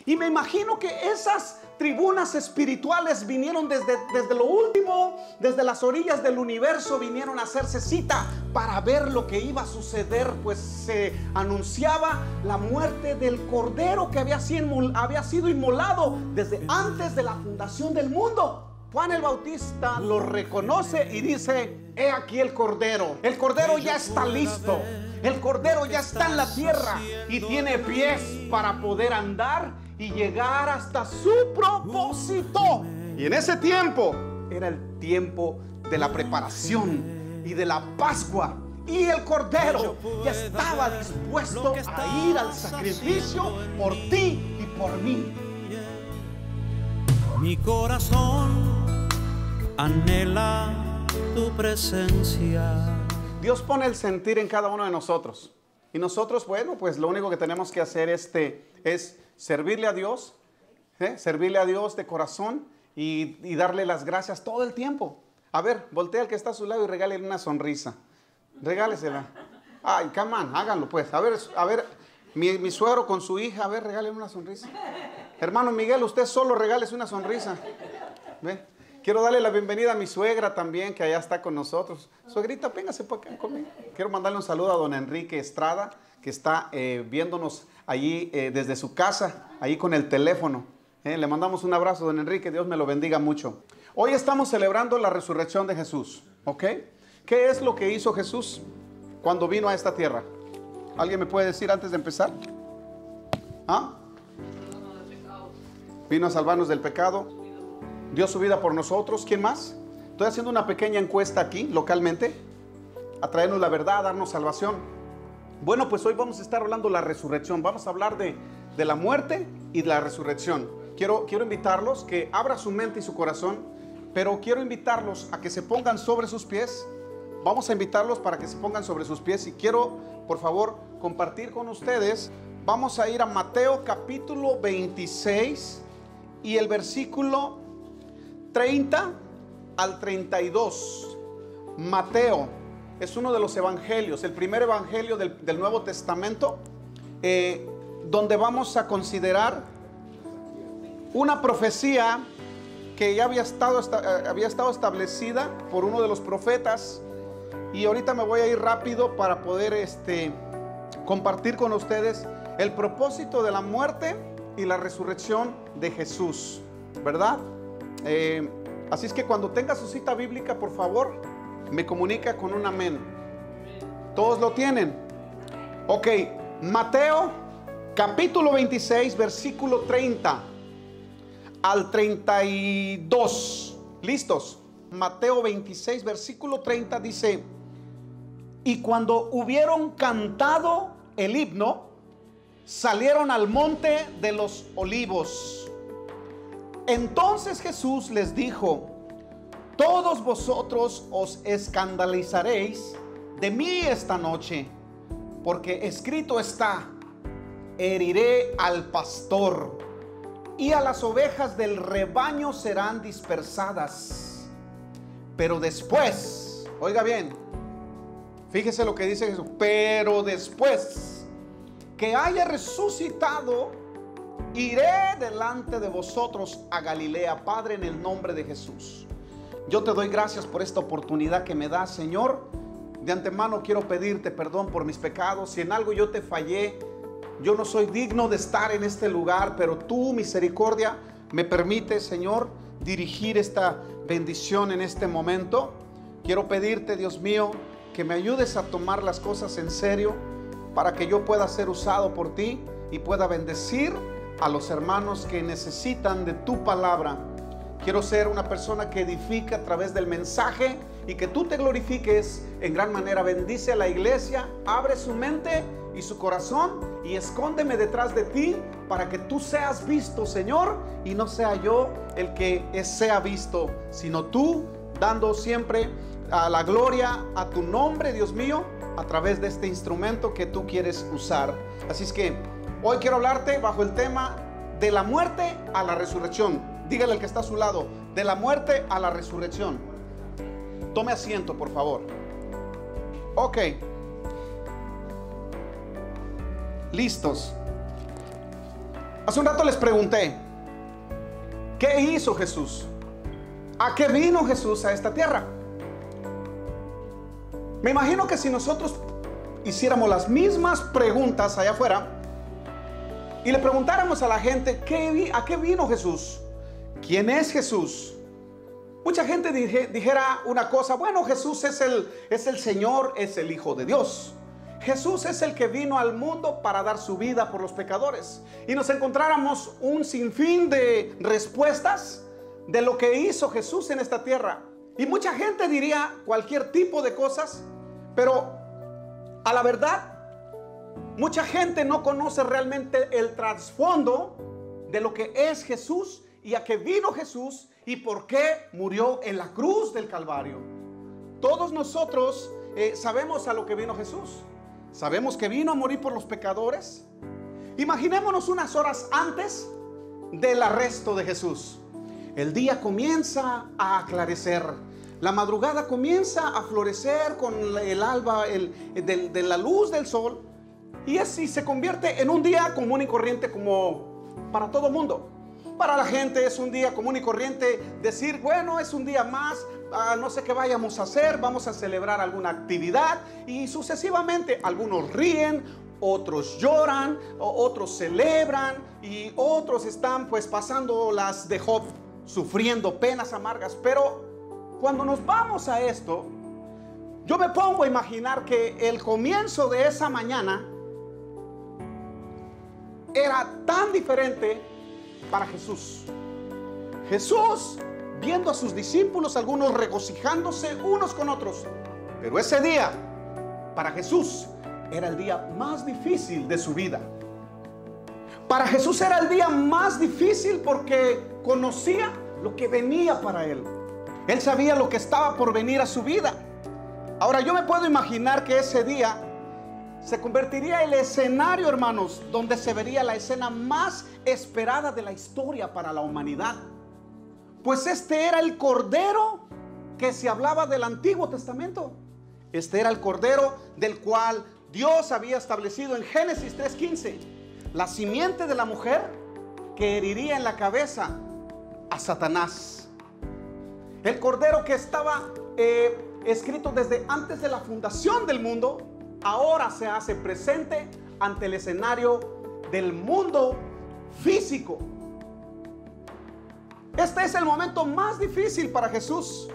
Y me imagino que esas tribunas espirituales vinieron desde lo último, desde las orillas del universo, vinieron a hacerse cita para ver lo que iba a suceder, pues se anunciaba la muerte del Cordero que había sido inmolado desde antes de la fundación del mundo. Juan el Bautista lo reconoce y dice: he aquí el Cordero. El Cordero ya está listo. El Cordero ya está en la tierra y tiene pies para poder andar y llegar hasta su propósito. Y en ese tiempo era el tiempo de la preparación y de la Pascua. Y el Cordero ya estaba dispuesto a ir al sacrificio por ti y por mí. Mi corazón anhela tu presencia. Dios pone el sentir en cada uno de nosotros. Y nosotros, bueno, pues lo único que tenemos que hacer es servirle a Dios, servirle a Dios de corazón y darle las gracias todo el tiempo. A ver, voltea al que está a su lado y regálele una sonrisa. Regálesela. Ay, come on, háganlo pues. A ver, mi suegro con su hija, a ver, regálele una sonrisa. Hermano Miguel, usted solo regálese una sonrisa. ¿Ve? Quiero darle la bienvenida a mi suegra también, que allá está con nosotros. Suegrita, véngase para acá conmigo. Quiero mandarle un saludo a don Enrique Estrada, que está viéndonos allí desde su casa, ahí con el teléfono. Le mandamos un abrazo, don Enrique, Dios me lo bendiga mucho. Hoy estamos celebrando la resurrección de Jesús, ¿ok? ¿Qué es lo que hizo Jesús cuando vino a esta tierra? ¿Alguien me puede decir antes de empezar? ¿Ah? Vino a salvarnos del pecado, dio su vida por nosotros. ¿Quién más? Estoy haciendo una pequeña encuesta aquí, localmente, a traernos la verdad, a darnos salvación. Bueno, pues hoy vamos a estar hablando de la resurrección. Vamos a hablar de la muerte y de la resurrección. Quiero invitarlos que abran su mente y su corazón, pero quiero invitarlos a que se pongan sobre sus pies. Vamos a invitarlos para que se pongan sobre sus pies y quiero, por favor, compartir con ustedes. Vamos a ir a Mateo capítulo 26 y el versículo 30 al 32. Mateo es uno de los evangelios, el primer evangelio del Nuevo Testamento, donde vamos a considerar una profecía que ya había estado establecida por uno de los profetas. Y ahorita me voy a ir rápido para poder compartir con ustedes el propósito de la muerte y la resurrección de Jesús, ¿verdad? Así es que cuando tenga su cita bíblica, por favor, me comunica con un amén. ¿Todos lo tienen? Ok, Mateo capítulo 26, versículo 30 al 32. ¿Listos? Mateo 26, versículo 30 dice: y cuando hubieron cantado el himno, salieron al monte de los olivos. Entonces Jesús les dijo: todos vosotros os escandalizaréis de mí esta noche, porque escrito está: heriré al pastor, y a las ovejas del rebaño serán dispersadas. Pero después, oiga bien, fíjese lo que dice Jesús: pero después que haya resucitado, iré delante de vosotros a Galilea. Padre, en el nombre de Jesús, yo te doy gracias por esta oportunidad que me das, Señor. De antemano quiero pedirte perdón por mis pecados. Si en algo yo te fallé, yo no soy digno de estar en este lugar, pero tu misericordia me permite, Señor, dirigir esta bendición en este momento. Quiero pedirte, Dios mío, que me ayudes a tomar las cosas en serio para que yo pueda ser usado por ti y pueda bendecir a los hermanos que necesitan de tu palabra. Quiero ser una persona que edifique a través del mensaje y que tú te glorifiques en gran manera. Bendice a la iglesia, abre su mente y su corazón y escóndeme detrás de ti para que tú seas visto, Señor, y no sea yo el que sea visto, sino tú, dando siempre a la gloria a tu nombre, Dios mío, a través de este instrumento que tú quieres usar. Así es que hoy quiero hablarte bajo el tema de la muerte a la resurrección. Dígale al que está a su lado: de la muerte a la resurrección. Tome asiento, por favor. Ok. Listos. Hace un rato les pregunté, ¿qué hizo Jesús? ¿A qué vino Jesús a esta tierra? Me imagino que si nosotros hiciéramos las mismas preguntas allá afuera y le preguntáramos a la gente, ¿a qué vino Jesús? ¿Quién es Jesús? Mucha gente dijera una cosa, bueno, Jesús es el Señor, es el Hijo de Dios. Jesús es el que vino al mundo para dar su vida por los pecadores. Y nos encontráramos un sinfín de respuestas de lo que hizo Jesús en esta tierra. Y mucha gente diría cualquier tipo de cosas, pero a la verdad, mucha gente no conoce realmente el trasfondo de lo que es Jesús y a qué vino Jesús y por qué murió en la cruz del Calvario. Todos nosotros sabemos a lo que vino Jesús. Sabemos que vino a morir por los pecadores. Imaginémonos unas horas antes del arresto de Jesús. El día comienza a aclarecer. La madrugada comienza a florecer con el alba de la luz del sol. Y así se convierte en un día común y corriente como para todo mundo. Para la gente es un día común y corriente decir, bueno, es un día más, no sé qué vayamos a hacer, vamos a celebrar alguna actividad y sucesivamente. Algunos ríen, otros lloran, otros celebran y otros están pues pasando las de Job, sufriendo penas amargas. Pero cuando nos vamos a esto, yo me pongo a imaginar que el comienzo de esa mañana era tan diferente para Jesús. Jesús viendo a sus discípulos, algunos regocijándose unos con otros. Pero ese día, para Jesús, era el día más difícil de su vida. Para Jesús era el día más difícil porque conocía lo que venía para él. Él sabía lo que estaba por venir a su vida. Ahora yo me puedo imaginar que ese día se convertiría en el escenario, hermanos, donde se vería la escena más esperada de la historia para la humanidad. Pues este era el Cordero que se hablaba del Antiguo Testamento. Este era el Cordero del cual Dios había establecido en Génesis 3:15. La simiente de la mujer que heriría en la cabeza a Satanás. El Cordero que estaba escrito desde antes de la fundación del mundo, ahora se hace presente ante el escenario del mundo físico. Este es el momento más difícil para Jesús.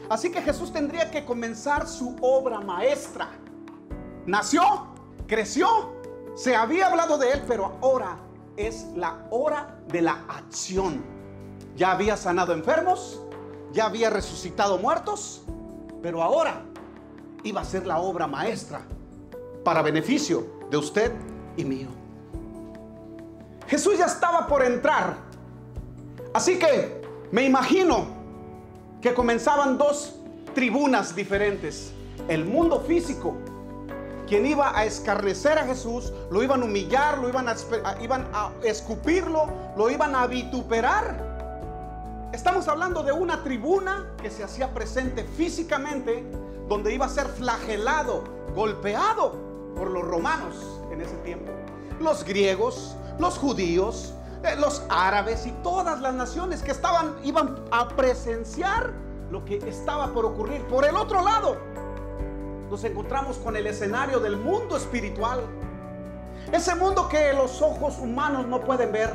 Así que Jesús tendría que comenzar su obra maestra. Nació, creció, se había hablado de él, pero ahora es la hora de la acción. Ya había sanado enfermos, ya había resucitado muertos, pero ahora iba a ser la obra maestra para beneficio de usted y mío. Jesús ya estaba por entrar. Así que me imagino que comenzaban dos tribunas diferentes. El mundo físico, quien iba a escarnecer a Jesús, lo iban a humillar, iban a escupirlo, lo iban a vituperar. Estamos hablando de una tribuna que se hacía presente físicamente, donde iba a ser flagelado, golpeado por los romanos en ese tiempo. Los griegos, los judíos, los árabes y todas las naciones que iban a presenciar lo que estaba por ocurrir. Por el otro lado, nos encontramos con el escenario del mundo espiritual. Ese mundo que los ojos humanos no pueden ver.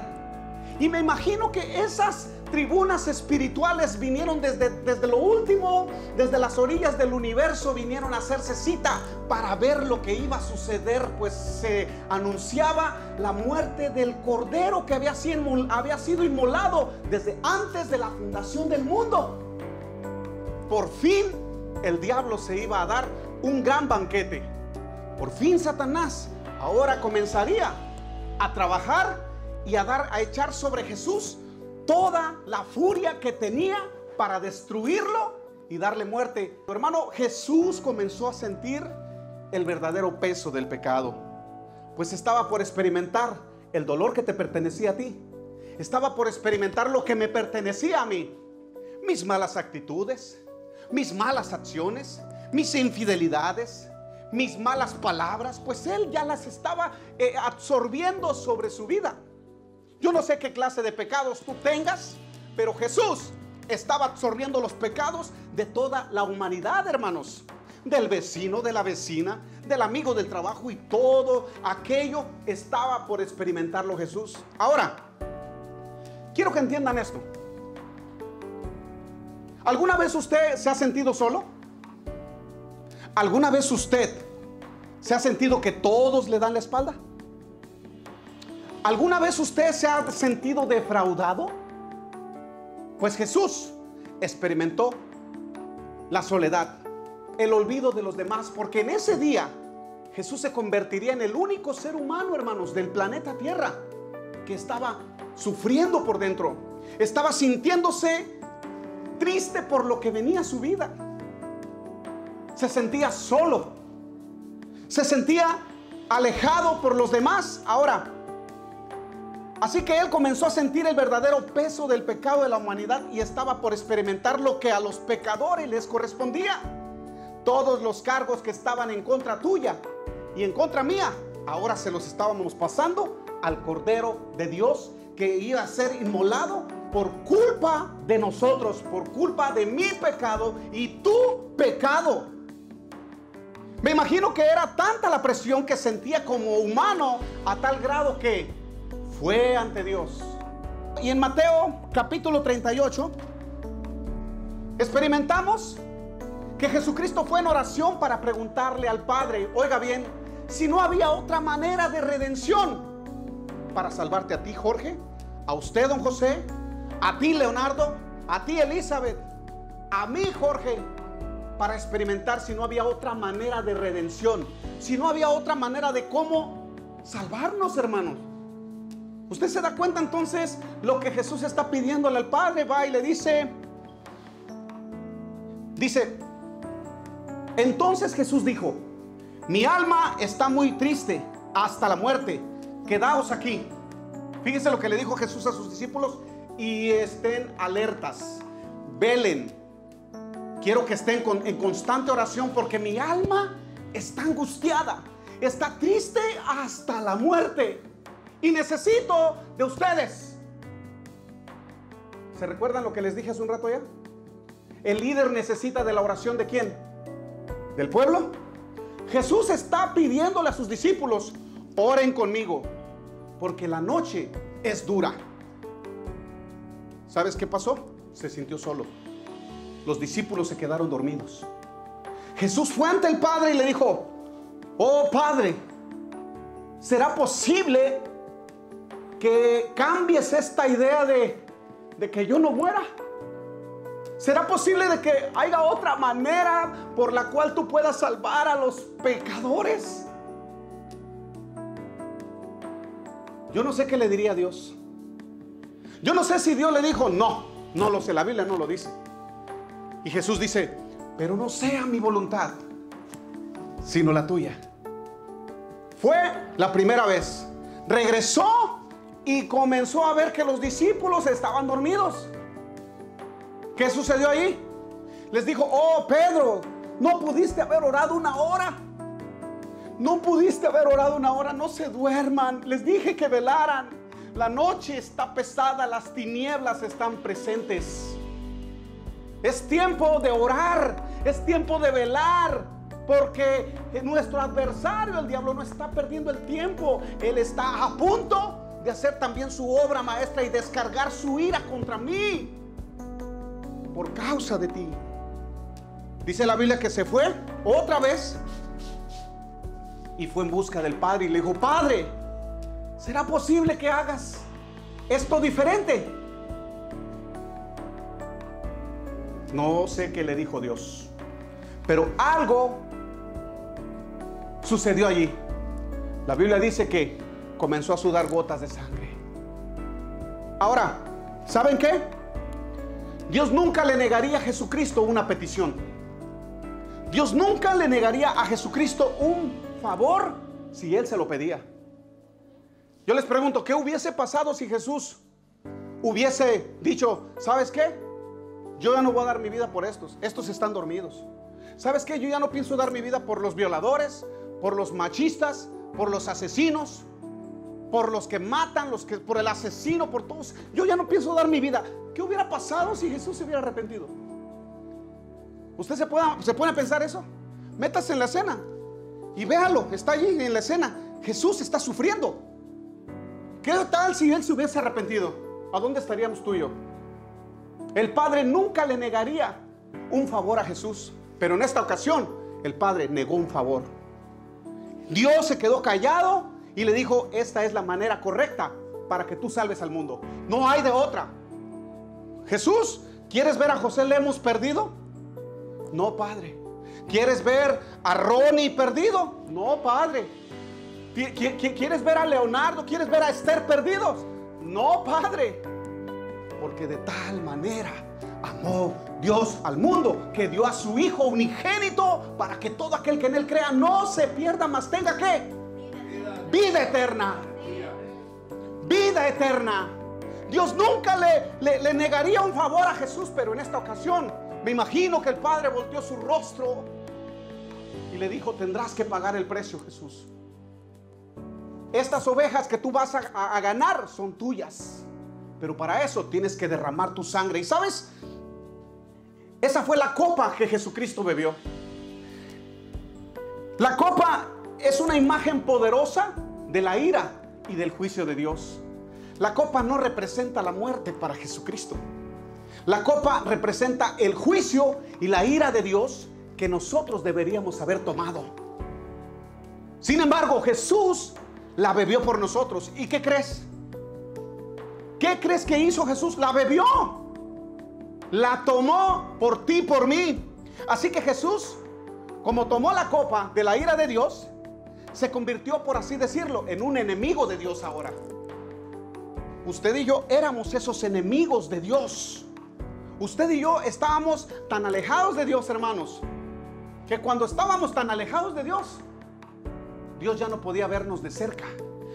Y me imagino que esas tribunas espirituales vinieron desde lo último, desde las orillas del universo, vinieron a hacerse cita para ver lo que iba a suceder, pues se anunciaba la muerte del Cordero que había sido inmolado desde antes de la fundación del mundo. Por fin el diablo se iba a dar un gran banquete. Por fin Satanás ahora comenzaría a trabajar y a echar sobre Jesús toda la furia que tenía para destruirlo y darle muerte. Hermano, Jesús comenzó a sentir el verdadero peso del pecado, pues estaba por experimentar el dolor que te pertenecía a ti. Estaba por experimentar lo que me pertenecía a mí. Mis malas actitudes, mis malas acciones, mis infidelidades, mis malas palabras, pues él ya las estaba absorbiendo sobre su vida. Yo no sé qué clase de pecados tú tengas, pero Jesús estaba absorbiendo los pecados de toda la humanidad, hermanos. Del vecino, de la vecina, del amigo del trabajo, y todo aquello estaba por experimentarlo Jesús. Ahora, quiero que entiendan esto. ¿Alguna vez usted se ha sentido solo? ¿Alguna vez usted se ha sentido que todos le dan la espalda? ¿Alguna vez usted se ha sentido defraudado? Pues Jesús experimentó la soledad, el olvido de los demás, porque en ese día Jesús se convertiría en el único ser humano, hermanos, del planeta Tierra que estaba sufriendo por dentro, estaba sintiéndose triste por lo que venía a su vida. Se sentía solo, se sentía alejado por los demás. Ahora, así que él comenzó a sentir el verdadero peso del pecado de la humanidad y estaba por experimentar lo que a los pecadores les correspondía. Todos los cargos que estaban en contra tuya y en contra mía, ahora se los estábamos pasando al Cordero de Dios, que iba a ser inmolado por culpa de nosotros, por culpa de mi pecado y tu pecado. Me imagino que era tanta la presión que sentía como humano, a tal grado que fue ante Dios. Y en Mateo capítulo 38 experimentamos que Jesucristo fue en oración para preguntarle al Padre, oiga bien, si no había otra manera de redención para salvarte a ti, Jorge, a usted, don José, a ti, Leonardo, a ti, Elizabeth, a mí, Jorge, para experimentar si no había otra manera de redención, si no había otra manera de cómo salvarnos, hermanos. Usted se da cuenta entonces lo que Jesús está pidiéndole al Padre. Va y le dice, entonces Jesús dijo, mi alma está muy triste hasta la muerte, quedaos aquí. Fíjese lo que le dijo Jesús a sus discípulos: y estén alertas, velen. Quiero que estén en constante oración, porque mi alma está angustiada, está triste hasta la muerte, y necesito de ustedes. ¿Se recuerdan lo que les dije hace un rato ya? El líder necesita de la oración ¿de quién? ¿Del pueblo? Jesús está pidiéndole a sus discípulos: oren conmigo, porque la noche es dura. ¿Sabes qué pasó? Se sintió solo. Los discípulos se quedaron dormidos. Jesús fue ante el Padre y le dijo: oh Padre, ¿será posible que cambies esta idea de que yo no muera? ¿Será posible de que haya otra manera por la cual tú puedas salvar a los pecadores? Yo no sé qué le diría a Dios. Yo no sé si Dios le dijo: no lo sé, la Biblia no lo dice. Y Jesús dice: pero no sea mi voluntad, sino la tuya. Fue la primera vez. Regresó y comenzó a ver que los discípulos estaban dormidos. ¿Qué sucedió ahí? Les dijo: oh Pedro, ¿no pudiste haber orado una hora? No pudiste haber orado una hora, no se duerman. Les dije que velaran. La noche está pesada, las tinieblas están presentes. Es tiempo de orar, es tiempo de velar, porque nuestro adversario, el diablo, no está perdiendo el tiempo. Él está a punto de hacer también su obra maestra y descargar su ira contra mí por causa de ti. Dice la Biblia que se fue otra vez y fue en busca del Padre y le dijo: Padre, ¿será posible que hagas esto diferente? No sé qué le dijo Dios, pero algo sucedió allí. La Biblia dice que comenzó a sudar gotas de sangre. Ahora, ¿saben qué? Dios nunca le negaría a Jesucristo una petición. Dios nunca le negaría a Jesucristo un favor si Él se lo pedía. Yo les pregunto, ¿qué hubiese pasado si Jesús hubiese dicho: ¿sabes qué? Yo ya no voy a dar mi vida por estos están dormidos. ¿Sabes qué? Yo ya no pienso dar mi vida por los violadores, por los machistas, por los asesinos. por los que matan, por el asesino, por todos. Yo ya no pienso dar mi vida. ¿Qué hubiera pasado si Jesús se hubiera arrepentido? ¿Usted se pone a pensar eso? Métase en la escena y véalo, está allí en la escena. Jesús está sufriendo. ¿Qué tal si Él se hubiese arrepentido? ¿A dónde estaríamos tú y yo? El Padre nunca le negaría un favor a Jesús, pero en esta ocasión el Padre negó un favor. Dios se quedó callado y le dijo: esta es la manera correcta para que tú salves al mundo. No hay de otra. Jesús, ¿quieres ver a José Lemus perdido? No, Padre. ¿Quieres ver a Ronnie perdido? No, Padre. ¿Quieres ver a Leonardo? ¿Quieres ver a Esther perdidos? No, Padre. Porque de tal manera amó Dios al mundo, que dio a su Hijo unigénito, para que todo aquel que en Él crea no se pierda, mas tenga ¿qué? Vida eterna. Vida eterna. Dios nunca le negaría un favor a Jesús, pero en esta ocasión me imagino que el Padre volteó su rostro y le dijo: tendrás que pagar el precio, Jesús. Estas ovejas que tú vas a ganar son tuyas, pero para eso tienes que derramar tu sangre. Y ¿sabes? Esa fue la copa que Jesucristo bebió. La copa es una imagen poderosa de la ira y del juicio de Dios. La copa no representa la muerte para Jesucristo. La copa representa el juicio y la ira de Dios que nosotros deberíamos haber tomado. Sin embargo, Jesús la bebió por nosotros. ¿Y qué crees? ¿Qué crees que hizo Jesús? La bebió. La tomó por ti y por mí. Así que Jesús, como tomó la copa de la ira de Dios, se convirtió, por así decirlo, en un enemigo de Dios ahora. Usted y yo éramos esos enemigos de Dios. Usted y yo estábamos tan alejados de Dios, hermanos, que cuando estábamos tan alejados de Dios, Dios ya no podía vernos de cerca.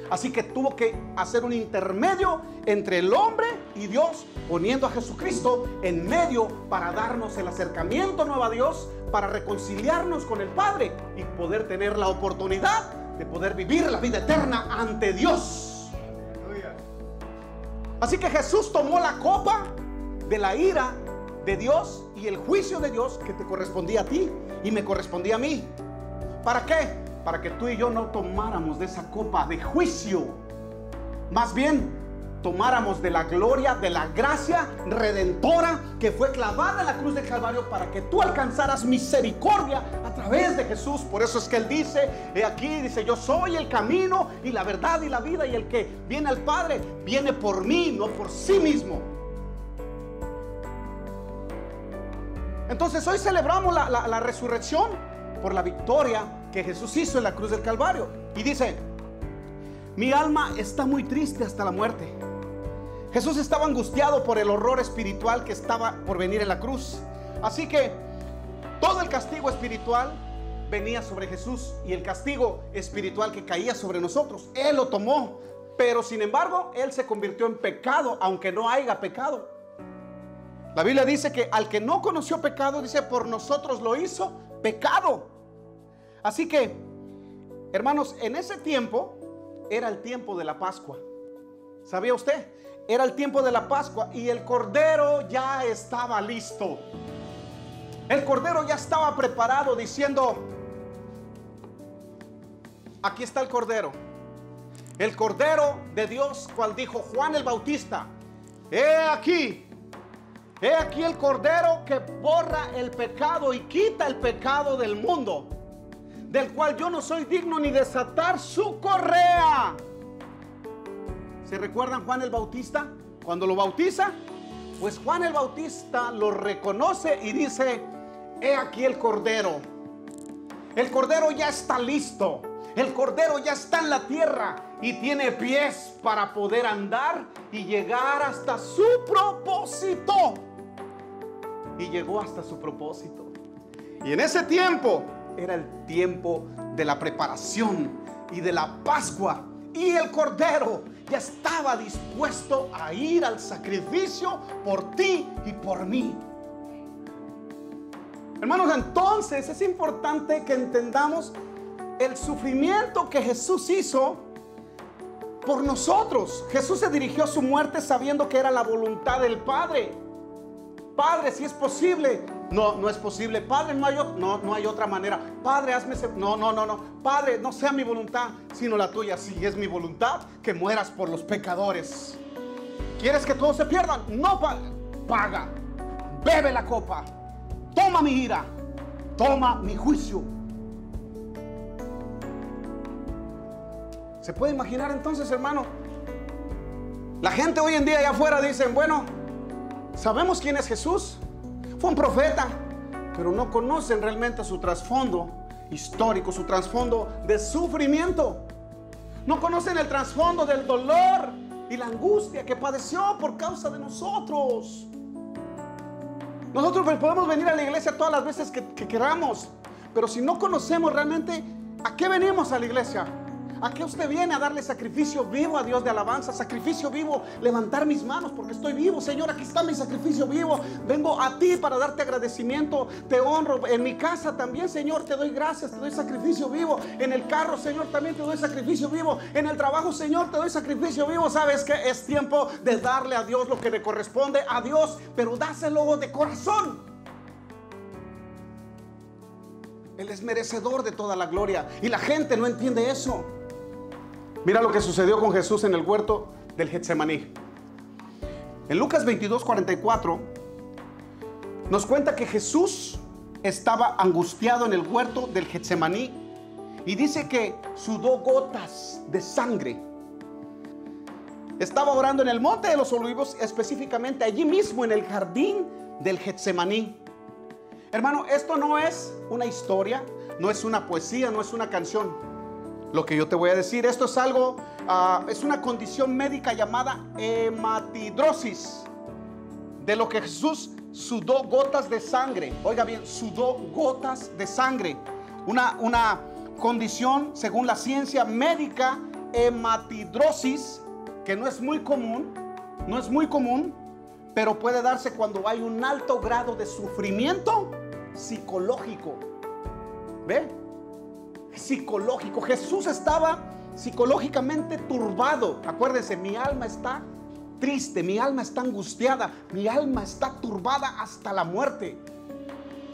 Así que tuvo que hacer un intermedio entre el hombre y Dios, poniendo a Jesucristo en medio para darnos el acercamiento nuevo a Dios, para reconciliarnos con el Padre y poder tener la oportunidad de poder vivir la vida eterna ante Dios. Así que Jesús tomó la copa de la ira de Dios y el juicio de Dios que te correspondía a ti y me correspondía a mí. ¿Para qué? Para que tú y yo no tomáramos de esa copa de juicio, más bien tomáramos de la gloria, de la gracia redentora que fue clavada en la cruz del Calvario, para que tú alcanzaras misericordia a través de Jesús. Por eso es que Él dice, aquí dice: yo soy el camino y la verdad y la vida, y el que viene al Padre viene por mí, no por sí mismo. Entonces hoy celebramos la resurrección por la victoria que Jesús hizo en la cruz del Calvario. Y dice: mi alma está muy triste hasta la muerte. Jesús estaba angustiado por el horror espiritual que estaba por venir en la cruz. Así que todo el castigo espiritual venía sobre Jesús, y el castigo espiritual que caía sobre nosotros, Él lo tomó. Pero sin embargo, Él se convirtió en pecado, aunque no haya pecado. La Biblia dice que al que no conoció pecado, dice, por nosotros lo hizo pecado. Así que, hermanos, en ese tiempo era el tiempo de la Pascua. ¿Sabía usted? Era el tiempo de la Pascua y el cordero ya estaba listo. El cordero ya estaba preparado, diciendo: aquí está el cordero. El cordero de Dios, cual dijo Juan el Bautista: he aquí el cordero que borra el pecado y quita el pecado del mundo, del cual yo no soy digno ni desatar su correa. ¿Se recuerdan Juan el Bautista? Cuando lo bautiza, pues Juan el Bautista lo reconoce y dice: he aquí el cordero. El cordero ya está listo. El cordero ya está en la tierra y tiene pies para poder andar y llegar hasta su propósito. Y llegó hasta su propósito. Y en ese tiempo era el tiempo de la preparación y de la Pascua. Y el cordero ya estaba dispuesto a ir al sacrificio por ti y por mí. Hermanos, entonces es importante que entendamos el sufrimiento que Jesús hizo por nosotros. Jesús se dirigió a su muerte sabiendo que era la voluntad del Padre. Padre, si es posible. No, no es posible. Padre, no hay otra manera. Padre, hazme no. Padre, no sea mi voluntad, sino la tuya. Si es mi voluntad, que mueras por los pecadores. ¿Quieres que todos se pierdan? No, Padre. Paga. Bebe la copa. Toma mi ira. Toma mi juicio. ¿Se puede imaginar entonces, hermano? La gente hoy en día allá afuera dicen, bueno, sabemos quién es Jesús. Fue un profeta, pero no conocen realmente su trasfondo histórico, su trasfondo de sufrimiento. No conocen el trasfondo del dolor y la angustia que padeció por causa de nosotros. Nosotros podemos venir a la iglesia todas las veces que queramos, pero si no conocemos realmente a qué venimos a la iglesia, a qué usted viene, a darle sacrificio vivo a Dios de alabanza, sacrificio vivo, levantar mis manos porque estoy vivo. Señor, aquí está mi sacrificio vivo. Vengo a ti para darte agradecimiento, te honro. En mi casa también, Señor, te doy gracias, te doy sacrificio vivo. En el carro, Señor, también te doy sacrificio vivo. En el trabajo, Señor, te doy sacrificio vivo. Sabes que es tiempo de darle a Dios lo que le corresponde a Dios, pero dáselo de corazón. Él es merecedor de toda la gloria y la gente no entiende eso. Mira lo que sucedió con Jesús en el huerto del Getsemaní. En Lucas 22:44 nos cuenta que Jesús estaba angustiado en el huerto del Getsemaní y dice que sudó gotas de sangre. Estaba orando en el monte de los olivos, específicamente allí mismo en el jardín del Getsemaní. Hermano, esto no es una historia, no es una poesía, no es una canción. Lo que yo te voy a decir, esto es algo, es una condición médica llamada hematidrosis, de lo que Jesús sudó gotas de sangre. Oiga bien, sudó gotas de sangre. Una condición, según la ciencia médica, hematidrosis, que no es muy común, pero puede darse cuando hay un alto grado de sufrimiento psicológico. ¿Ve? Psicológico. Jesús estaba psicológicamente turbado. Acuérdense, mi alma está triste, mi alma está angustiada, mi alma está turbada hasta la muerte.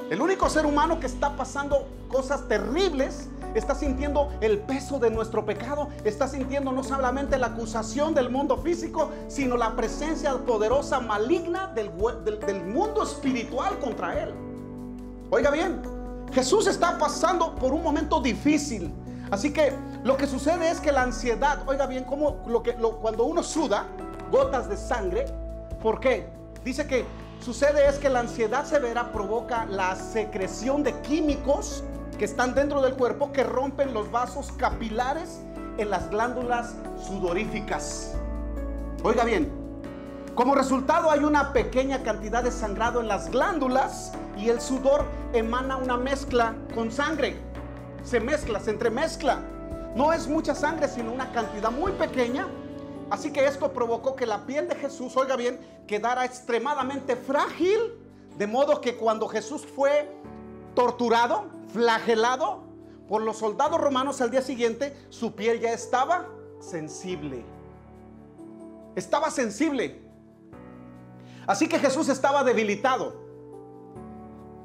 El único ser humano que está pasando cosas terribles, está sintiendo el peso de nuestro pecado, está sintiendo no solamente la acusación del mundo físico, sino la presencia poderosa, maligna del mundo espiritual contra él. Oiga bien, Jesús está pasando por un momento difícil. Así que lo que sucede es que la ansiedad, oiga bien, cuando uno suda gotas de sangre, ¿por qué? Dice que sucede es que la ansiedad severa provoca la secreción de químicos que están dentro del cuerpo que rompen los vasos capilares en las glándulas sudoríficas. Oiga bien, como resultado hay una pequeña cantidad de sangrado en las glándulas y el sudor emana una mezcla con sangre. Se entremezcla. No es mucha sangre, sino una cantidad muy pequeña. Así que esto provocó que la piel de Jesús, oiga bien, quedara extremadamente frágil, de modo que cuando Jesús fue torturado, flagelado por los soldados romanos al día siguiente, su piel ya estaba sensible. Estaba sensible. Así que Jesús estaba debilitado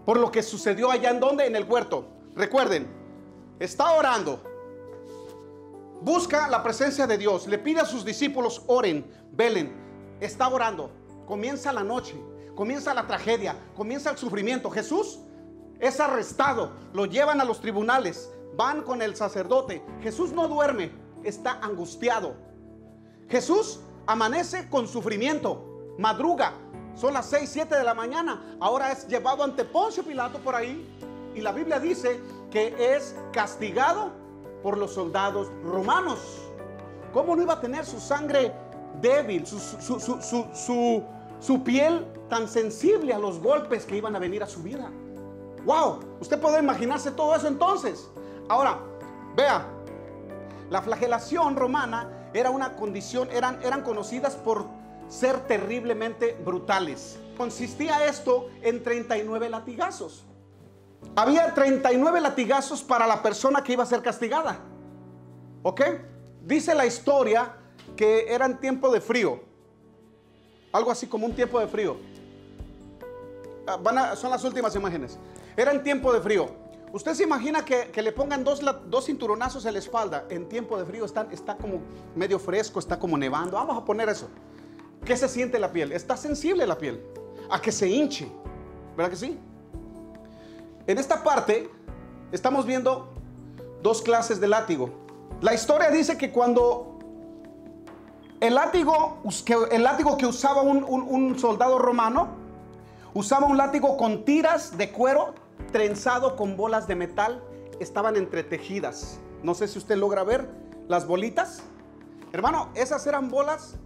por lo que sucedió allá en donde, en el huerto. Recuerden, está orando, busca la presencia de Dios, le pide a sus discípulos oren, velen. Está orando, comienza la noche, comienza la tragedia, comienza el sufrimiento. Jesús es arrestado, lo llevan a los tribunales, van con el sacerdote. Jesús no duerme, está angustiado. Jesús amanece con sufrimiento, madruga, son las 6, 7 de la mañana. Ahora es llevado ante Poncio Pilato por ahí, y la Biblia dice que es castigado por los soldados romanos. ¿Cómo no iba a tener su sangre débil, su piel tan sensible a los golpes que iban a venir a su vida? ¡Wow! Usted puede imaginarse todo eso entonces. Ahora, vea, la flagelación romana era una condición, eran conocidas por ser terriblemente brutales. Consistía esto en 39 latigazos. Había 39 latigazos para la persona que iba a ser castigada. ¿Ok? Dice la historia que era en tiempo de frío. Algo así como un tiempo de frío. Son las últimas imágenes. Era en tiempo de frío. Usted se imagina que le pongan dos cinturonazos en la espalda en tiempo de frío. Está como medio fresco, está como nevando. Vamos a poner eso. ¿Qué se siente la piel? Está sensible la piel a que se hinche. ¿Verdad que sí? En esta parte estamos viendo dos clases de látigo. La historia dice que cuando el látigo que usaba un soldado romano, usaba un látigo con tiras de cuero trenzado con bolas de metal, estaban entretejidas. No sé si usted logra ver las bolitas. Hermano, esas eran bolas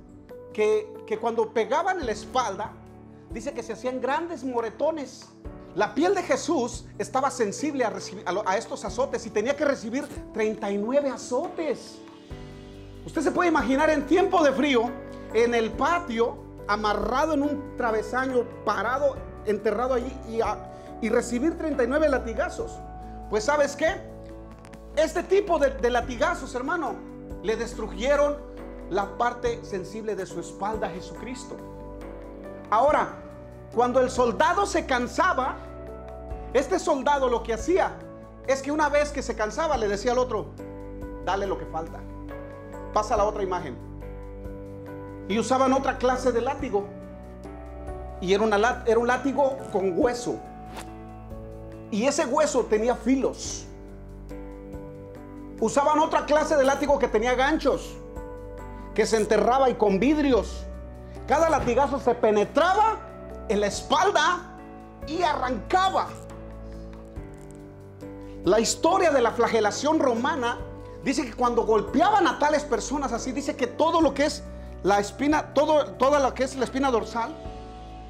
que cuando pegaban en la espalda, dice que se hacían grandes moretones. La piel de Jesús estaba sensible a estos azotes y tenía que recibir 39 azotes. Usted se puede imaginar en tiempo de frío, en el patio, amarrado en un travesaño, parado, enterrado allí y recibir 39 latigazos. Pues ¿sabes qué? Este tipo de latigazos, hermano, le destruyeron la parte sensible de su espalda a Jesucristo. Ahora, cuando el soldado se cansaba, este soldado lo que hacía es que una vez que se cansaba le decía al otro: dale lo que falta. Pasa a la otra imagen. Y usaban otra clase de látigo. Y era un látigo con hueso. Y ese hueso tenía filos. Usaban otra clase de látigo que tenía ganchos, que se enterraba y con vidrios. Cada latigazo se penetraba en la espalda y arrancaba. La historia de la flagelación romana dice que cuando golpeaban a tales personas así, dice que todo lo que es la espina, toda lo que es la espina dorsal,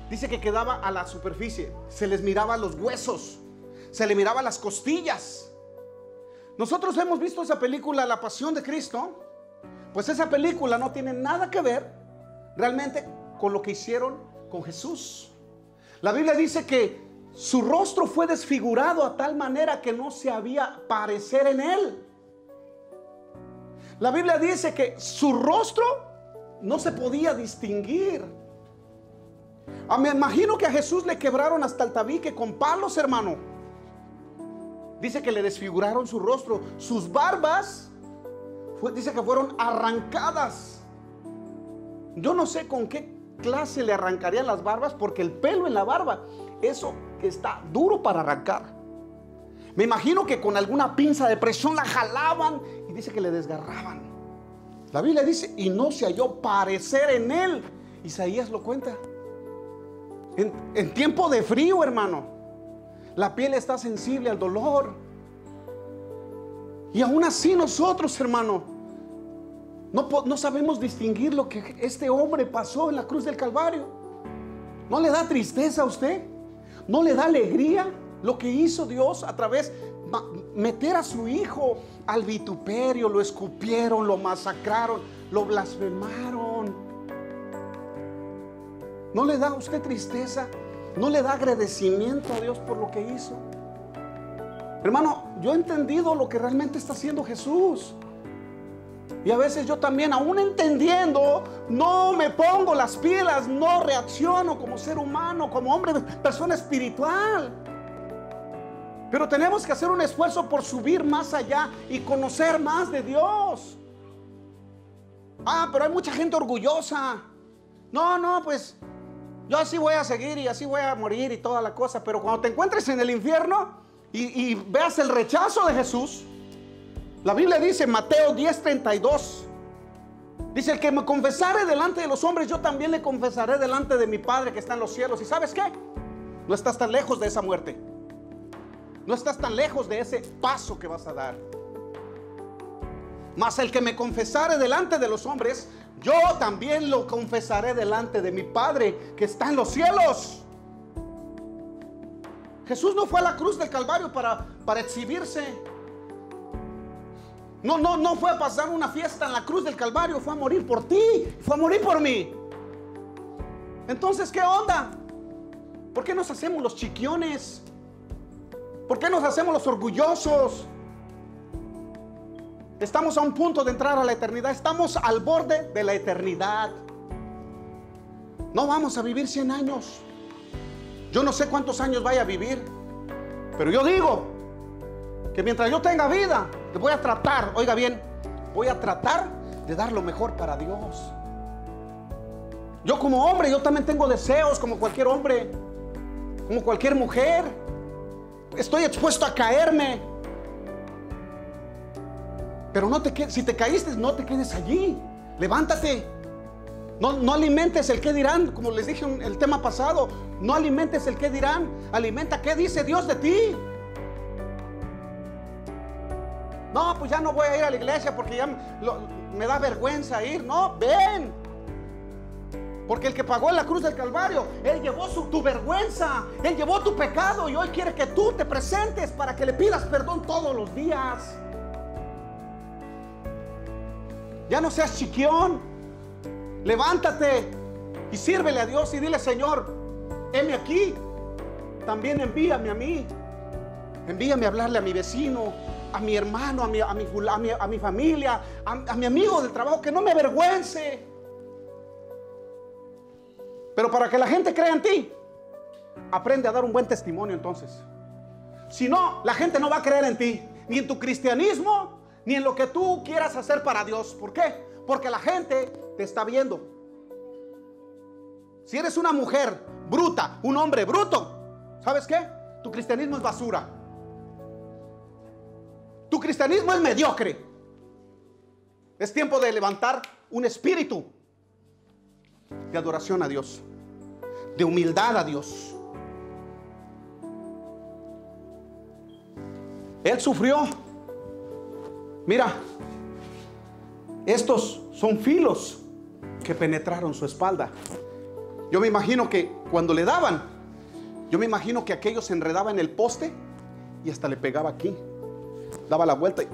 dice que quedaba a la superficie. Se les miraba los huesos, se le miraba las costillas. Nosotros hemos visto esa película, La Pasión de Cristo. Pues esa película no tiene nada que ver realmente con lo que hicieron con Jesús. La Biblia dice que su rostro fue desfigurado a tal manera que no se había parecer en él. La Biblia dice que su rostro no se podía distinguir. Me imagino que a Jesús le quebraron hasta el tabique con palos, hermano. Dice que le desfiguraron su rostro. Sus barbas dice que fueron arrancadas. Yo no sé con qué clase le arrancarían las barbas, porque el pelo en la barba, eso que está duro para arrancar. Me imagino que con alguna pinza de presión la jalaban y dice que le desgarraban. La Biblia dice: y no se halló parecer en él. Isaías lo cuenta. En tiempo de frío, hermano, la piel está sensible al dolor. Y aún así nosotros, hermano, no sabemos distinguir lo que este hombre pasó en la cruz del Calvario. ¿No le da tristeza a usted? ¿No le da alegría lo que hizo Dios a través de meter a su hijo al vituperio? Lo escupieron, lo masacraron, lo blasfemaron. ¿No le da a usted tristeza? ¿No le da agradecimiento a Dios por lo que hizo? Hermano, yo he entendido lo que realmente está haciendo Jesús. Y a veces yo también, aún entendiendo, no me pongo las pilas, no reacciono como ser humano, como hombre, persona espiritual. Pero tenemos que hacer un esfuerzo por subir más allá y conocer más de Dios. Pero hay mucha gente orgullosa. No, pues yo así voy a seguir y así voy a morir y toda la cosa. Pero cuando te encuentres en el infierno y veas el rechazo de Jesús, la Biblia dice, Mateo 10:32, dice: el que me confesare delante de los hombres, yo también le confesaré delante de mi Padre que está en los cielos. ¿Y sabes qué? No estás tan lejos de esa muerte. No estás tan lejos de ese paso que vas a dar. Mas el que me confesare delante de los hombres, yo también lo confesaré delante de mi Padre que está en los cielos. Jesús no fue a la cruz del Calvario para exhibirse. No fue a pasar una fiesta en la cruz del Calvario. Fue a morir por ti, fue a morir por mí. Entonces, ¿qué onda? ¿Por qué nos hacemos los chiquiones? ¿Por qué nos hacemos los orgullosos? Estamos a un punto de entrar a la eternidad. Estamos al borde de la eternidad. No vamos a vivir 100 años. Yo no sé cuántos años vaya a vivir, pero yo digo que mientras yo tenga vida, voy a tratar, oiga bien, voy a tratar de dar lo mejor para Dios. Yo como hombre, yo también tengo deseos como cualquier hombre, como cualquier mujer. Estoy expuesto a caerme. Pero si te caíste, no te quedes allí. Levántate. No alimentes el qué dirán, como les dije en el tema pasado. No alimentes el qué dirán. Alimenta qué dice Dios de ti. No, pues ya no voy a ir a la iglesia porque ya me da vergüenza ir. No, ven. Porque el que pagó en la cruz del Calvario, Él llevó tu vergüenza, Él llevó tu pecado, y hoy quiere que tú te presentes para que le pidas perdón todos los días. Ya no seas chiquión. Levántate y sírvele a Dios y dile: Señor, heme aquí. También envíame a mí. Envíame a hablarle a mi vecino, a mi hermano, a mi familia, a mi amigo del trabajo, que no me avergüence. Pero para que la gente crea en ti, aprende a dar un buen testimonio entonces. Si no, la gente no va a creer en ti, ni en tu cristianismo, ni en lo que tú quieras hacer para Dios. ¿Por qué? Porque la gente te está viendo. Si eres una mujer bruta, un hombre bruto, ¿sabes qué? Tu cristianismo es basura. Tu cristianismo es mediocre. Es tiempo de levantar un espíritu de adoración a Dios, de humildad a Dios. Él sufrió. Mira, estos son filos que penetraron su espalda. Yo me imagino que cuando le daban, yo me imagino que aquello se enredaba en el poste y hasta le pegaba aquí. Daba la vuelta y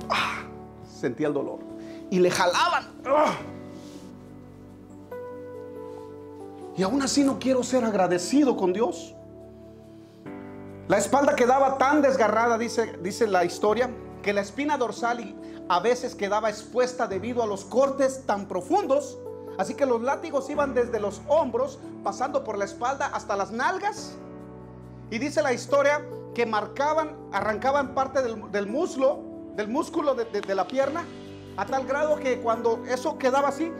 sentía el dolor. Y le jalaban. Y aún así no quiero ser agradecido con Dios. La espalda quedaba tan desgarrada, dice la historia, que la espina dorsal a veces quedaba expuesta debido a los cortes tan profundos. Así que los látigos iban desde los hombros, pasando por la espalda hasta las nalgas. Y dice la historia que arrancaban parte del músculo de la pierna, a tal grado que cuando eso quedaba así,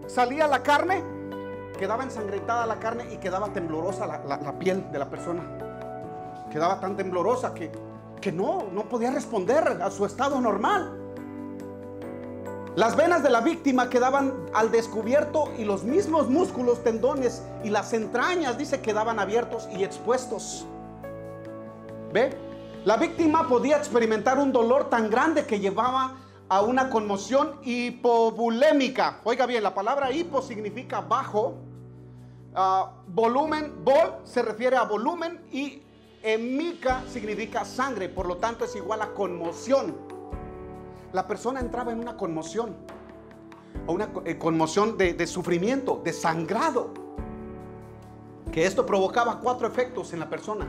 salía la carne, quedaba ensangrentada la carne y quedaba temblorosa la piel de la persona. Quedaba tan temblorosa que no podía responder a su estado normal. Las venas de la víctima quedaban al descubierto y los mismos músculos, tendones y las entrañas, dice, quedaban abiertos y expuestos. ¿Ve? La víctima podía experimentar un dolor tan grande que llevaba a una conmoción hipovolémica. Oiga bien, la palabra hipo significa bajo, volumen, se refiere a volumen, y hemica significa sangre, por lo tanto es igual a conmoción. La persona entraba en una conmoción, o una conmoción de sufrimiento, de sangrado, que esto provocaba 4 efectos en la persona.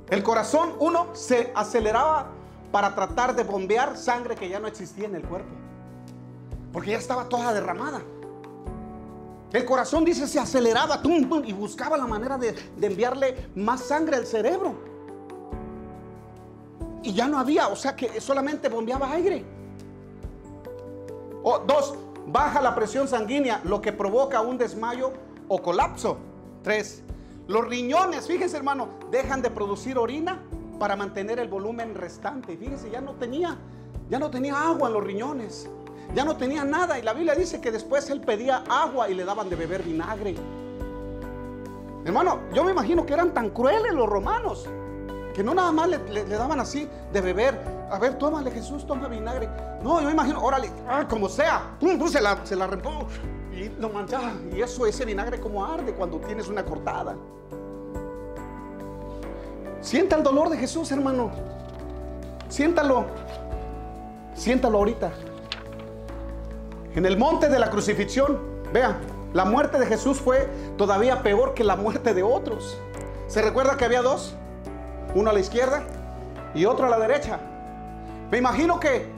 El corazón, 1, se aceleraba para tratar de bombear sangre que ya no existía en el cuerpo, porque ya estaba toda derramada. El corazón, dice, se aceleraba y buscaba la manera de enviarle más sangre al cerebro. Y ya no había, o sea que solamente bombeaba aire. 2, baja la presión sanguínea, lo que provoca un desmayo o colapso. 3, los riñones, fíjense hermano, dejan de producir orina para mantener el volumen restante. Y fíjense, ya no tenía agua en los riñones, ya no tenía nada. Y la Biblia dice que después él pedía agua y le daban de beber vinagre. Hermano, yo me imagino que eran tan crueles los romanos, que no nada más le daban así de beber. A ver, tómale Jesús, toma vinagre. No, yo me imagino, órale, como sea, se la arrancó y lo manchaba. Y ese vinagre como arde cuando tienes una cortada. Sienta el dolor de Jesús, hermano. Siéntalo ahorita. En el monte de la crucifixión, vea, la muerte de Jesús fue todavía peor que la muerte de otros. ¿Se recuerda que había 2? Uno a la izquierda y otro a la derecha. Me imagino que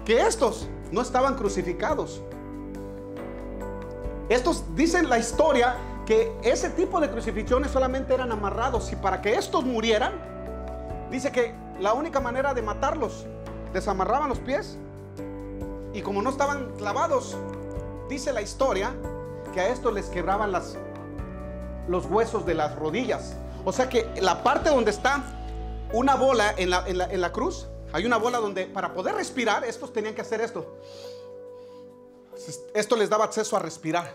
estos no estaban crucificados. Estos, dicen la historia, que ese tipo de crucifixiones solamente eran amarrados, y para que estos murieran, dice que la única manera de matarlos, desamarraban los pies, y como no estaban clavados, dice la historia que a estos les quebraban los huesos de las rodillas. O sea que la parte donde está una bola en la cruz, hay una bola donde para poder respirar, estos tenían que hacer esto. Esto les daba acceso a respirar,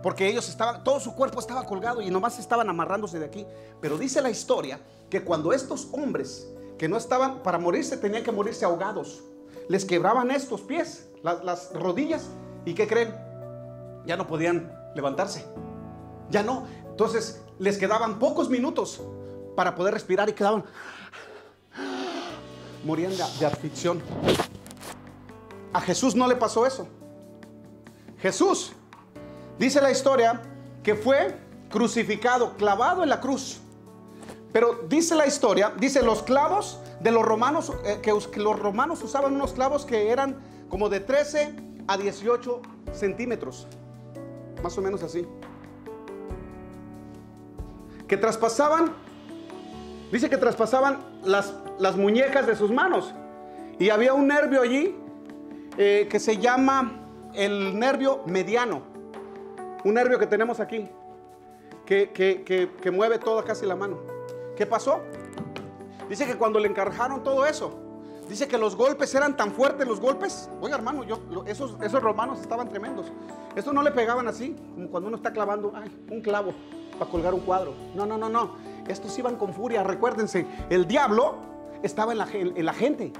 porque ellos estaban, todo su cuerpo estaba colgado y nomás estaban amarrándose de aquí. Pero dice la historia que cuando estos hombres que no estaban para morirse, tenían que morirse ahogados, les quebraban estos pies, las rodillas, y ¿qué creen? Ya no podían levantarse, ya no. Entonces les quedaban pocos minutos para poder respirar y quedaban, morían de aflicción. A Jesús no le pasó eso. Jesús, dice la historia, que fue crucificado, clavado en la cruz. Pero dice la historia, dice los clavos de los romanos, que los romanos usaban unos clavos que eran como de 13 a 18 centímetros, más o menos así, que traspasaban, dice que traspasaban las muñecas de sus manos. Y había un nervio allí que se llama el nervio mediano, un nervio que tenemos aquí, que mueve toda casi la mano. ¿Qué pasó? Dice que cuando le encajaron todo eso, dice que los golpes eran tan fuertes, los golpes. Oiga, hermano, esos romanos estaban tremendos. Estos no le pegaban así, como cuando uno está clavando un clavo para colgar un cuadro. No. Estos iban con furia. Recuérdense, el diablo estaba en la gente.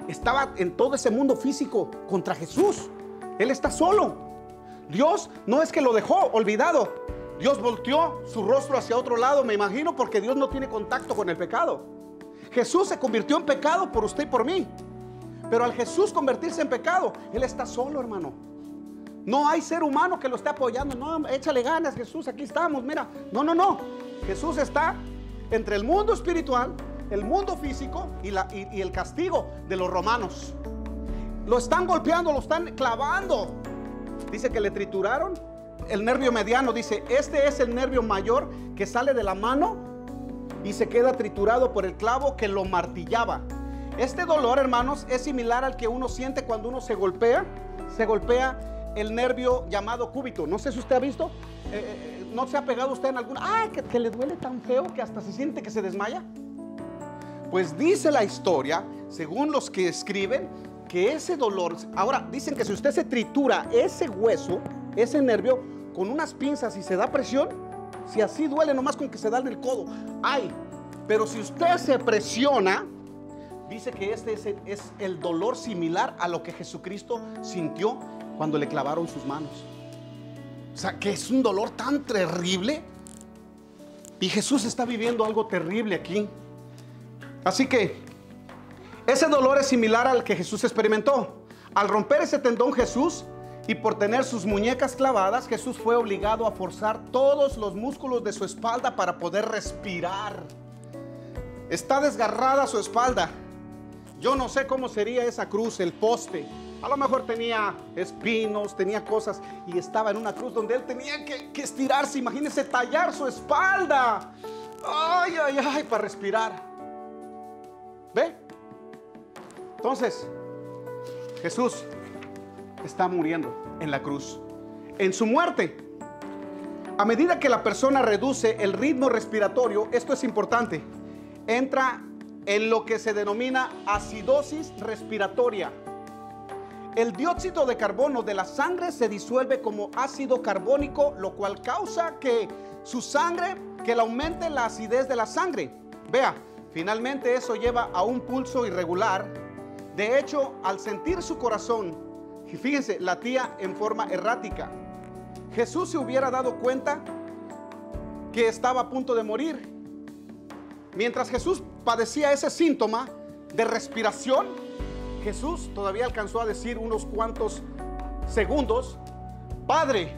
Estaba en todo ese mundo físico contra Jesús. Él está solo. Dios no es que lo dejó olvidado. Dios volteó su rostro hacia otro lado, me imagino, porque Dios no tiene contacto con el pecado. Jesús se convirtió en pecado por usted y por mí. Pero al Jesús convertirse en pecado, Él está solo, hermano. No hay ser humano que lo esté apoyando. No, échale ganas, Jesús, aquí estamos, mira. No. Jesús está entre el mundo espiritual, el mundo físico y el castigo de los romanos. Lo están golpeando, lo están clavando. Dice que le trituraron el nervio mediano. Dice, este es el nervio mayor que sale de la mano y se queda triturado por el clavo que lo martillaba. Este dolor, hermanos, es similar al que uno siente cuando uno se golpea el nervio llamado cúbito. No sé si usted ha visto, no se ha pegado usted en alguna, que le duele tan feo que hasta se siente que se desmaya. Pues dice la historia, según los que escriben, que ese dolor, ahora dicen que si usted se tritura ese hueso, ese nervio, con unas pinzas y se da presión, si así duele nomás con que se da en el codo, pero si usted se presiona, dice que este es el dolor similar a lo que Jesucristo sintió cuando le clavaron sus manos. O sea, que es un dolor tan terrible, y Jesús está viviendo algo terrible aquí. Así que ese dolor es similar al que Jesús experimentó. Al romper ese tendón Jesús, y por tener sus muñecas clavadas, Jesús fue obligado a forzar todos los músculos de su espalda para poder respirar. Está desgarrada su espalda. Yo no sé cómo sería esa cruz, el poste. A lo mejor tenía espinos, tenía cosas, y estaba en una cruz donde él tenía que estirarse. Imagínense, tallar su espalda. Para respirar. ¿Ve? Entonces, Jesús está muriendo en la cruz. En su muerte, a medida que la persona reduce el ritmo respiratorio, esto es importante, entra en lo que se denomina acidosis respiratoria. El dióxido de carbono de la sangre se disuelve como ácido carbónico, lo cual causa que le aumente la acidez de la sangre. Vea, finalmente eso lleva a un pulso irregular. De hecho, al sentir su corazón, fíjense, latía en forma errática, Jesús se hubiera dado cuenta que estaba a punto de morir. Mientras Jesús padecía ese síntoma de respiración, Jesús todavía alcanzó a decir unos cuantos segundos, Padre.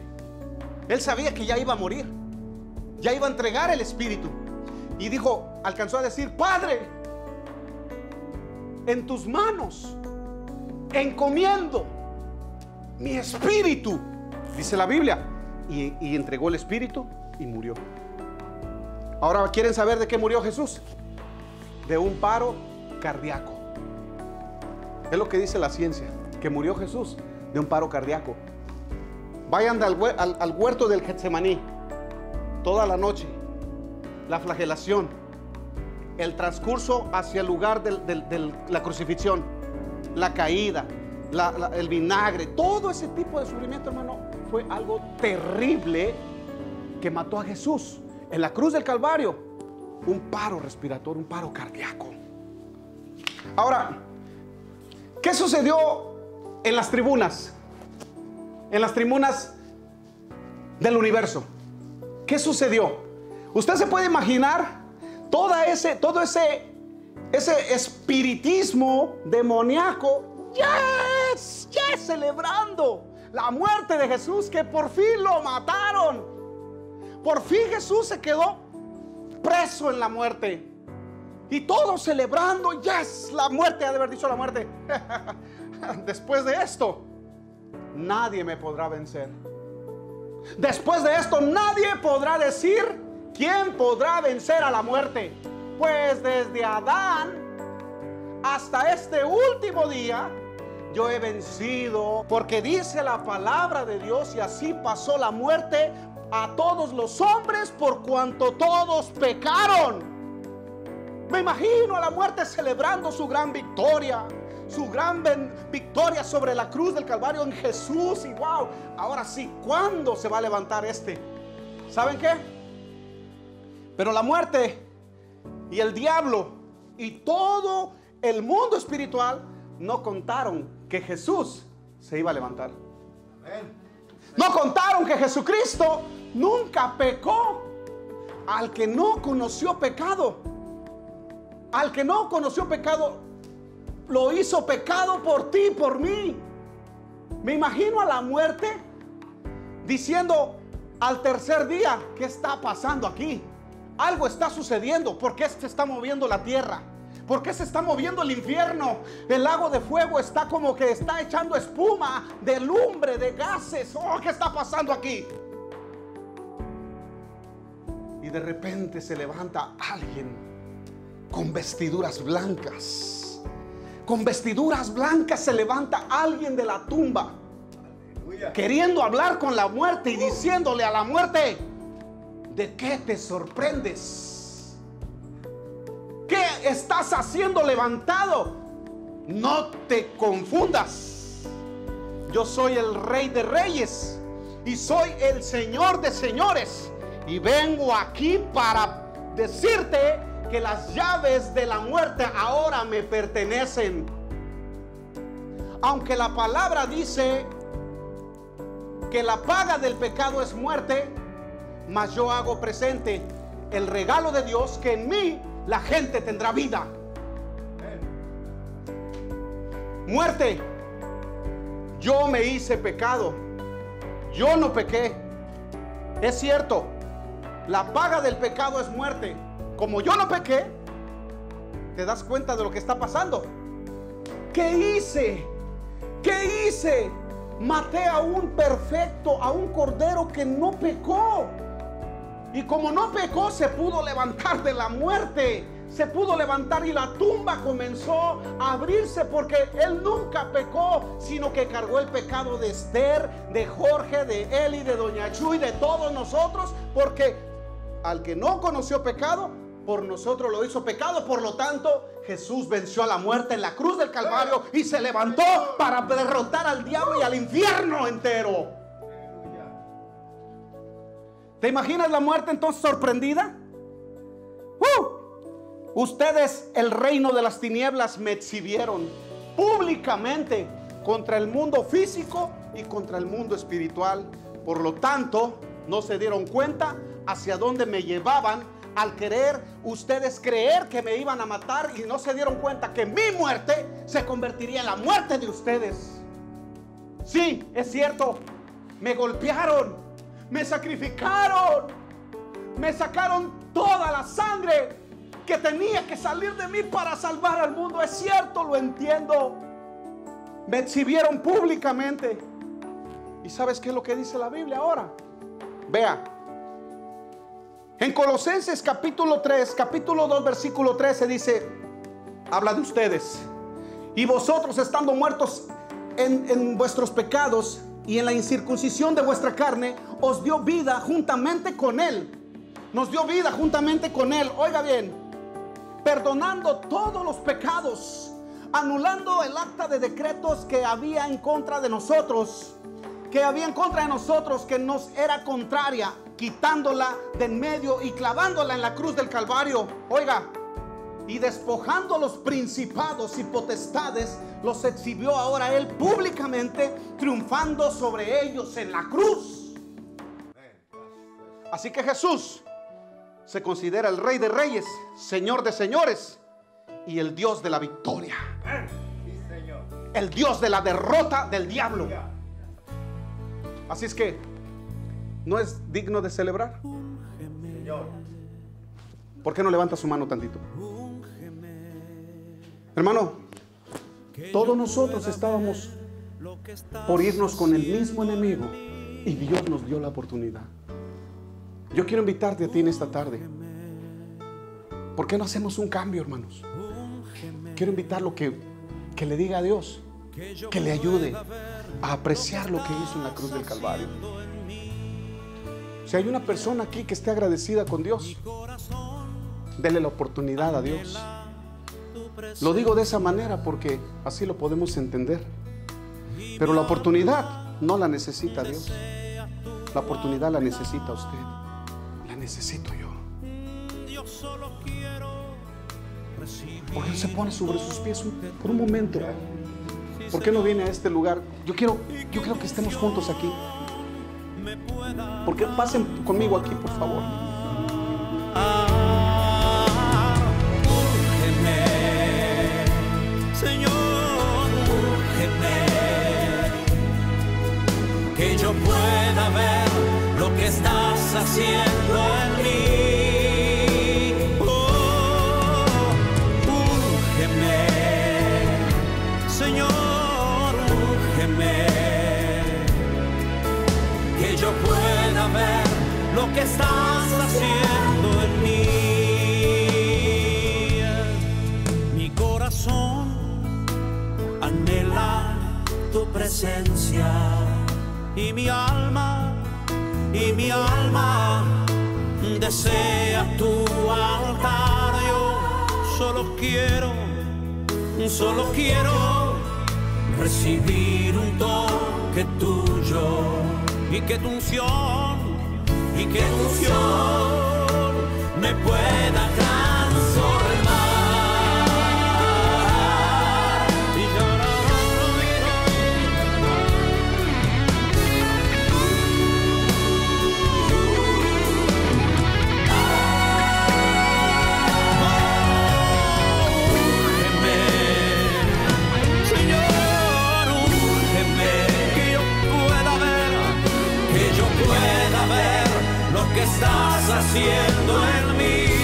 Él sabía que ya iba a morir, ya iba a entregar el espíritu, y alcanzó a decir, Padre, en tus manos encomiendo mi espíritu, dice la Biblia, y entregó el espíritu y murió. Ahora, ¿quieren saber de qué murió Jesús? De un paro cardíaco. Es lo que dice la ciencia, que murió Jesús de un paro cardíaco. Vayan al huerto del Getsemaní, toda la noche, la flagelación, el transcurso hacia el lugar de la crucifixión, la caída, el vinagre, todo ese tipo de sufrimiento, hermano, fue algo terrible que mató a Jesús en la cruz del Calvario. Un paro respiratorio, un paro cardíaco. Ahora, ¿qué sucedió en las tribunas? En las tribunas del universo. ¿Qué sucedió? Usted se puede imaginar todo ese espiritismo demoníaco, celebrando la muerte de Jesús, que por fin lo mataron. Por fin Jesús se quedó preso en la muerte. Y todos celebrando, la muerte, ha de haber dicho la muerte. Después de esto, nadie me podrá vencer. Después de esto, nadie podrá decir quién podrá vencer a la muerte. Pues desde Adán hasta este último día, yo he vencido, porque dice la palabra de Dios, y así pasó la muerte a todos los hombres por cuanto todos pecaron. Me imagino a la muerte celebrando su gran victoria, sobre la cruz del Calvario en Jesús. Y wow, ahora sí, ¿cuándo se va a levantar este? ¿Saben qué? Pero la muerte y el diablo y todo el mundo espiritual no contaron que Jesús se iba a levantar. No contaron que Jesucristo nunca pecó. Al que no conoció pecado, lo hizo pecado por ti, por mí. Me imagino a la muerte diciendo al tercer día: ¿qué está pasando aquí? Algo está sucediendo. ¿Por qué se está moviendo la tierra? ¿Por qué se está moviendo el infierno? El lago de fuego está como que está echando espuma de lumbre, de gases. Oh, ¿qué está pasando aquí? Y de repente se levanta alguien con vestiduras blancas. Con vestiduras blancas se levanta alguien de la tumba. Aleluya. Queriendo hablar con la muerte y diciéndole a la muerte: ¿de qué te sorprendes? ¿Qué estás haciendo levantado? No te confundas. Yo soy el Rey de Reyes y soy el Señor de Señores. Y vengo aquí para decirte que las llaves de la muerte ahora me pertenecen. Aunque la palabra dice que la paga del pecado es muerte, mas yo hago presente el regalo de Dios, que en mí la gente tendrá vida. Muerte, yo me hice pecado, yo no pequé. Es cierto, la paga del pecado es muerte. Como yo no pequé, ¿te das cuenta de lo que está pasando? ¿Qué hice? ¿Qué hice? Maté a un perfecto, a un cordero que no pecó. Y como no pecó, se pudo levantar de la muerte. Se pudo levantar y la tumba comenzó a abrirse, porque él nunca pecó, sino que cargó el pecado de Esther, de Jorge, de Eli, de Doña Chuy, de todos nosotros, porque al que no conoció pecado, por nosotros lo hizo pecado. Por lo tanto, Jesús venció a la muerte en la cruz del Calvario y se levantó para derrotar al diablo y al infierno entero. ¿Te imaginas la muerte entonces sorprendida? Ustedes, el reino de las tinieblas, me exhibieron públicamente contra el mundo físico y contra el mundo espiritual. Por lo tanto, no se dieron cuenta hacia dónde me llevaban al querer ustedes creer que me iban a matar, y no se dieron cuenta que mi muerte se convertiría en la muerte de ustedes. Sí, es cierto, me golpearon, me sacrificaron, me sacaron toda la sangre, que tenía que salir de mí para salvar al mundo. Es cierto, lo entiendo. Me exhibieron públicamente. ¿Y sabes qué es lo que dice la Biblia ahora? Vea. En Colosenses capítulo 3, capítulo 2, versículo 13 dice, habla de ustedes. Y vosotros estando muertos en vuestros pecados y en la incircuncisión de vuestra carne, os dio vida juntamente con Él. Nos dio vida juntamente con Él. Oiga bien, perdonando todos los pecados, anulando el acta de decretos que había en contra de nosotros, que nos era contraria, quitándola de en medio y clavándola en la cruz del Calvario. Oiga, y despojando a los principados y potestades, los exhibió ahora Él públicamente, triunfando sobre ellos en la cruz. Así que Jesús se considera el Rey de Reyes, Señor de Señores y el Dios de la victoria, el Dios de la derrota del diablo. Así es que ¿no es digno de celebrar? ¿Por qué no levanta su mano tantito? Hermano, todos nosotros estábamos por irnos con el mismo enemigo y Dios nos dio la oportunidad. Yo quiero invitarte a ti en esta tarde. ¿Por qué no hacemos un cambio, hermanos? Quiero invitarlo que le diga a Dios que le ayude a apreciar lo que hizo en la cruz del Calvario. Si hay una persona aquí que esté agradecida con Dios, dele la oportunidad a Dios. Lo digo de esa manera porque así lo podemos entender. Pero la oportunidad no la necesita Dios. La oportunidad la necesita usted. La necesito yo. ¿Por qué no se pone sobre sus pies por un momento? ¿Por qué no viene a este lugar? Yo quiero que estemos juntos aquí. ¿Por qué pasen conmigo aquí, por favor? Úngeme, Señor, úngeme, que yo pueda ver lo que estás haciendo en mí. Oh, úngeme, Señor, úngeme, que yo pueda ver lo que estás haciendo en mí. Mi corazón anhela tu presencia y mi alma desea tu altar. Yo solo quiero recibir un toque tuyo y que tu unción me pueda transformar. Que estás haciendo en mí.